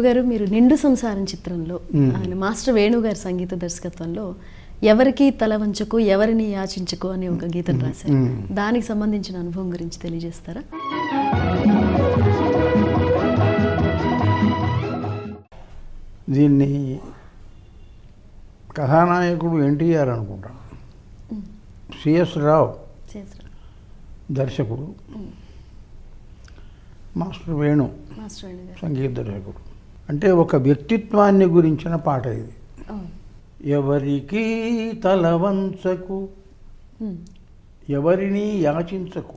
గురుగారు, మీరు నిండు సంసారం చిత్రంలో ఆయన మాస్టర్ వేణు గారి సంగీత దర్శకత్వంలో ఎవరికి తల వంచకు ఎవరిని యాచించకు అనే ఒక గీతం రాశారు. దానికి సంబంధించిన అనుభవం గురించి తెలియజేస్తారా? దీన్ని కథానాయకుడు ఎన్టీఆర్ అనుకుంటాను, సిఎస్ రావు దర్శకుడు, మాస్టర్ వేణు సంగీత దర్శకుడు. అంటే ఒక వ్యక్తిత్వాన్ని గురించిన పాట ఇది. ఎవరికి తల వంచకు ఎవరిని యాచించకు,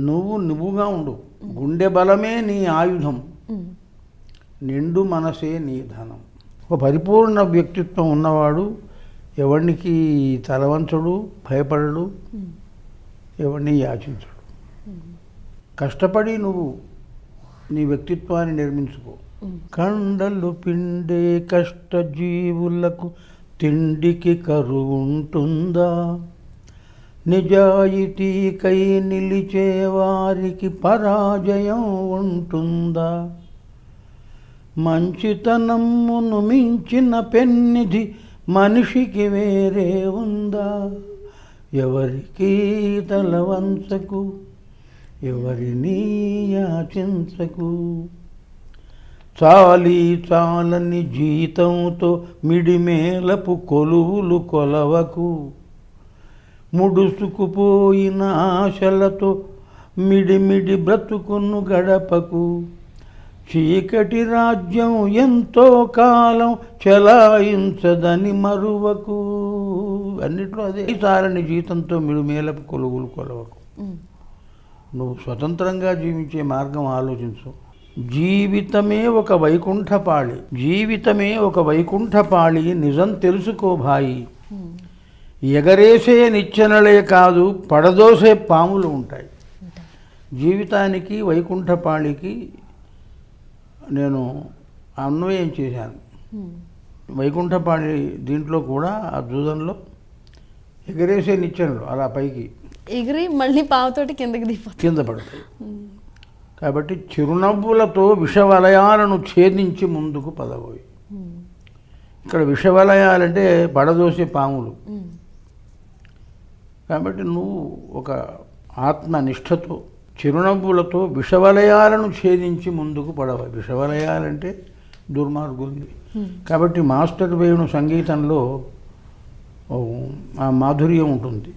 నువ్వుగా ఉండు, గుండె బలమే నీ ఆయుధం, నిండు మనసే నీ ధనం. ఒక పరిపూర్ణ వ్యక్తిత్వం ఉన్నవాడు ఎవరికి తలవంచడు, భయపడడు, ఎవరిని యాచించడు. కష్టపడి నువ్వు నీ వ్యక్తిత్వాన్ని నిర్మించుకో. కండలు పిండే కష్టజీవులకు తిండికి కరువుంటుందా, నిజాయితీకై నిలిచే వారికి పరాజయం ఉంటుందా, మంచితనమును మించిన పెన్నిధి మనిషికి వేరే ఉందా, ఎవరికి తల వంచకు ఎవరిని యాచించకు. చాలని జీతంతో మిడిమేలపు కొలువులు కొలవకు, ముడుసుకుపోయిన ఆశలతో మిడిమిడి బ్రతుకును గడపకు, చీకటి రాజ్యం ఎంతో కాలం చెలాయించదని మరువకు. అన్నిట్లో అదే. చాలని జీతంతో మిడిమేలపు కొలువులు కొలవకు. నువ్వు స్వతంత్రంగా జీవించే మార్గం ఆలోచించు. జీవితమే ఒక వైకుంఠపాళి, జీవితమే ఒక వైకుంఠపాళి, నిజం తెలుసుకో భాయి. ఎగరేసే నిచ్చెనలే కాదు, పడదోసే పాములు ఉంటాయి. జీవితానికి వైకుంఠపాళికి నేను అన్వయం చేశాను. వైకుంఠపాళి దీంట్లో కూడా ఆ జూదంలో ఎగరేసే నిచ్చెనలు అలా పైకి ఎగిరి మళ్ళీ పావుతోటి కింద పడతాయి. కాబట్టి చిరునవ్వులతో విషవలయాలను ఛేదించి ముందుకు పదబోయి. ఇక్కడ విషవలయాలంటే పడదోసే పాములు. కాబట్టి నువ్వు ఒక ఆత్మనిష్టతో చిరునవ్వులతో విషవలయాలను ఛేదించి ముందుకు పడవాలి. విషవలయాలంటే దుర్మార్గుల్ని. కాబట్టి మాస్టర్ వేణు సంగీతంలో ఆ మాధుర్యం ఉంటుంది,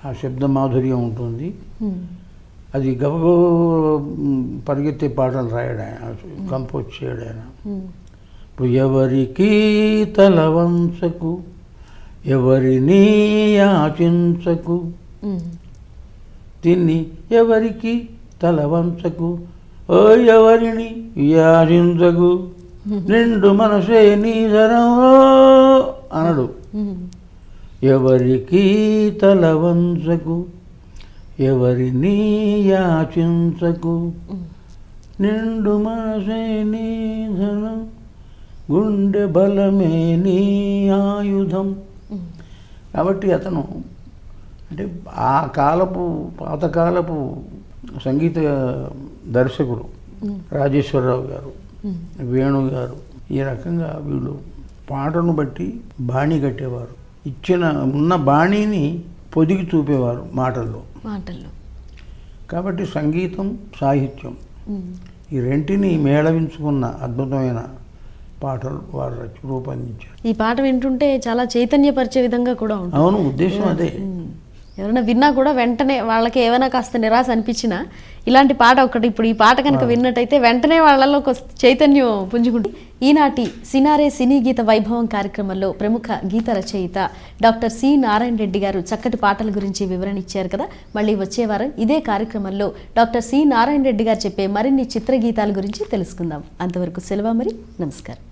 ఆ శబ్ద మాధుర్యం ఉంటుంది. అది గబగో పరిగెత్తే పాటలు రాయడు ఆయన, కంపోజ్ చేయడు ఆయన. ఇప్పుడు ఎవరికి తల వంచకు ఎవరిని యాచించకు, దీన్ని ఎవరికి తల వంచకు ఓ ఎవరిని యాచించకు, నిండు మనసే నీ ధరం అనడు. ఎవరికి తల వంచకు ఎవరిని యాచించకు, నిండు మనసే నీ ధనం, గుండె బలమే నీ ఆయుధం. కాబట్టి అతను అంటే ఆ కాలపు పాతకాలపు సంగీత దర్శకుడు రాజేశ్వరరావు గారు, వేణు గారు ఈ రకంగా వీళ్ళు పాటను బట్టి బాణీ కట్టేవారు. ఉన్న బాణీని పొదిగి చూపేవారు మాటల్లో. కాబట్టి సంగీతం సాహిత్యం ఈ రెంటిని మేళవించుకున్న అద్భుతమైన పాటలు వారు రూపొందించారు. ఈ పాట వింటుంటే చాలా చైతన్యపరిచే విధంగా కూడా ఉంటుంది. అవును, ఉద్దేశం అదే. ఎవరైనా విన్నా కూడా వెంటనే వాళ్ళకి ఏమైనా కాస్త నిరాశ అనిపించినా ఇలాంటి పాట ఒకటి, ఇప్పుడు ఈ పాట కనుక విన్నట్టయితే వెంటనే వాళ్ళలో చైతన్యం పుంజుకుంటుంది. ఈనాటి సినారే సినీ గీత వైభవం కార్యక్రమంలో ప్రముఖ గీత రచయిత డాక్టర్ సి నారాయణ రెడ్డి గారు చక్కటి పాటల గురించి వివరణ ఇచ్చారు కదా. మళ్ళీ వచ్చే వారం ఇదే కార్యక్రమంలో డాక్టర్ సి నారాయణ రెడ్డి గారు చెప్పే మరిన్ని చిత్రగీతాల గురించి తెలుసుకుందాం. అంతవరకు సెలవు మరి, నమస్కారం.